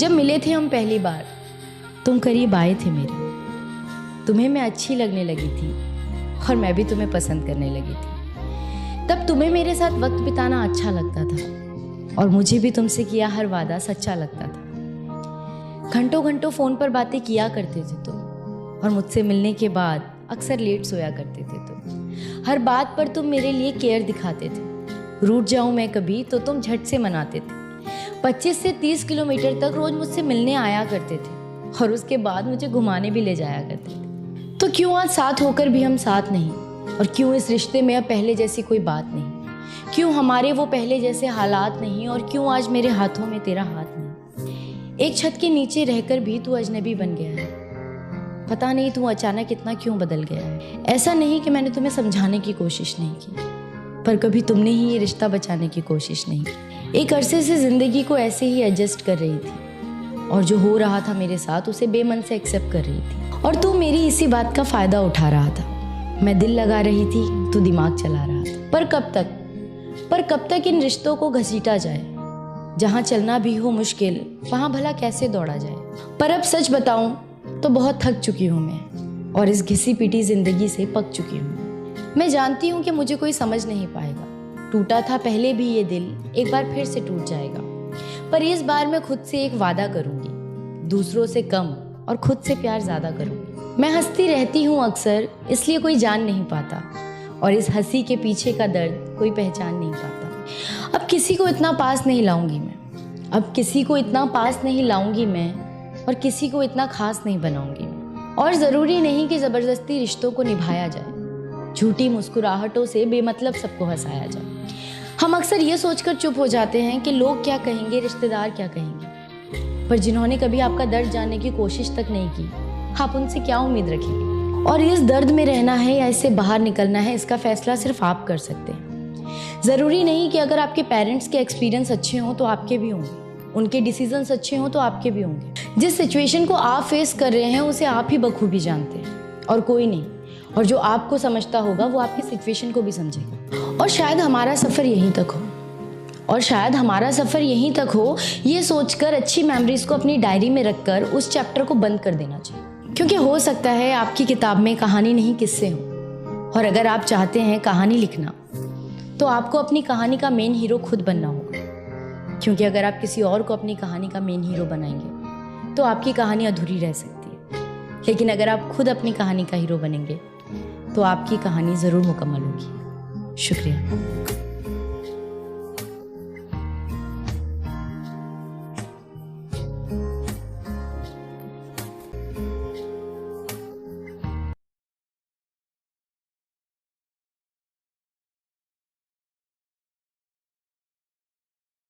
जब मिले थे हम पहली बार, तुम करीब आए थे मेरे। तुम्हें मैं अच्छी लगने लगी थी और मैं भी तुम्हें पसंद करने लगी थी। तब तुम्हें मेरे साथ वक्त बिताना अच्छा लगता था और मुझे भी तुमसे किया हर वादा सच्चा लगता था। घंटों घंटों फ़ोन पर बातें किया करते थे तुम और मुझसे मिलने के बाद अक्सर लेट सोया करते थे तुम। हर बात पर तुम मेरे लिए केयर दिखाते थे। रूठ जाऊं मैं कभी तो तुम झट से मनाते थे। 25 से 30 किलोमीटर तक रोज मुझसे मिलने आया करते थे और उसके बाद मुझे घुमाने भी ले जाया करते थे। तो क्यों आज साथ होकर भी हम साथ नहीं, और क्यों इस रिश्ते में अब पहले जैसी कोई बात नहीं? क्यों हमारे वो पहले जैसे हालात नहीं, और क्यों आज मेरे हाथों में तेरा हाथ नहीं? एक छत के नीचे रहकर भी तू अजनबी बन गया है। पता नहीं तू अचानक इतना क्यों बदल गया है। ऐसा नहीं कि मैंने तुम्हें समझाने की कोशिश नहीं की, पर कभी तुमने ही ये रिश्ता बचाने की कोशिश नहीं की। एक अरसे से जिंदगी को ऐसे ही एडजस्ट कर रही थी और जो हो रहा था मेरे साथ उसे बेमन से एक्सेप्ट कर रही थी, और तू मेरी इसी बात का फायदा उठा रहा था। मैं दिल लगा रही थी, तू दिमाग चला रहा था। पर कब तक इन रिश्तों को घसीटा जाए? जहाँ चलना भी हो मुश्किल, वहाँ भला कैसे दौड़ा जाए? पर अब सच बताऊं तो बहुत थक चुकी हूँ मैं, और इस घिसी पिटी जिंदगी से पक चुकी हूँ। मैं जानती हूँ कि मुझे कोई समझ नहीं पाएगा। टूटा था पहले भी ये दिल, एक बार फिर से टूट जाएगा। पर इस बार मैं खुद से एक वादा करूंगी, दूसरों से कम और खुद से प्यार ज्यादा करूंगी। मैं हंसती रहती हूँ अक्सर, इसलिए कोई जान नहीं पाता, और इस हंसी के पीछे का दर्द कोई पहचान नहीं पाता। अब किसी को इतना पास नहीं लाऊंगी मैं, अब किसी को इतना पास नहीं लाऊंगी मैं, और किसी को इतना खास नहीं बनाऊंगी मैं। और ज़रूरी नहीं कि ज़बरदस्ती रिश्तों को निभाया जाए, झूठी मुस्कुराहटों से बेमतलब सबको हंसाया जाए। हम अक्सर ये सोचकर चुप हो जाते हैं कि लोग क्या कहेंगे, रिश्तेदार क्या कहेंगे, पर जिन्होंने कभी आपका दर्द जानने की कोशिश तक नहीं की, आप उनसे क्या उम्मीद रखेंगे? और इस दर्द में रहना है या इससे बाहर निकलना है, इसका फैसला सिर्फ आप कर सकते हैं। ज़रूरी नहीं कि अगर आपके पेरेंट्स के एक्सपीरियंस अच्छे हों तो आपके भी होंगे, उनके डिसीजंस अच्छे हों तो आपके भी होंगे। जिस सिचुएशन को आप फेस कर रहे हैं उसे आप ही बखूबी जानते हैं और कोई नहीं, और जो आपको समझता होगा वो आपकी सिचुएशन को भी समझेगा। और शायद हमारा सफ़र यहीं तक हो, ये सोचकर अच्छी मेमोरीज को अपनी डायरी में रखकर उस चैप्टर को बंद कर देना चाहिए। क्योंकि हो सकता है आपकी किताब में कहानी नहीं किस्से हो, और अगर आप चाहते हैं कहानी लिखना तो आपको अपनी कहानी का मेन हीरो खुद बनना होगा। क्योंकि अगर आप किसी और को अपनी कहानी का मेन हीरो बनाएंगे तो आपकी कहानी अधूरी रह सकती है, लेकिन अगर आप खुद अपनी कहानी का हीरो बनेंगे तो आपकी कहानी ज़रूर मुकम्मल होगी। शुक्रिया।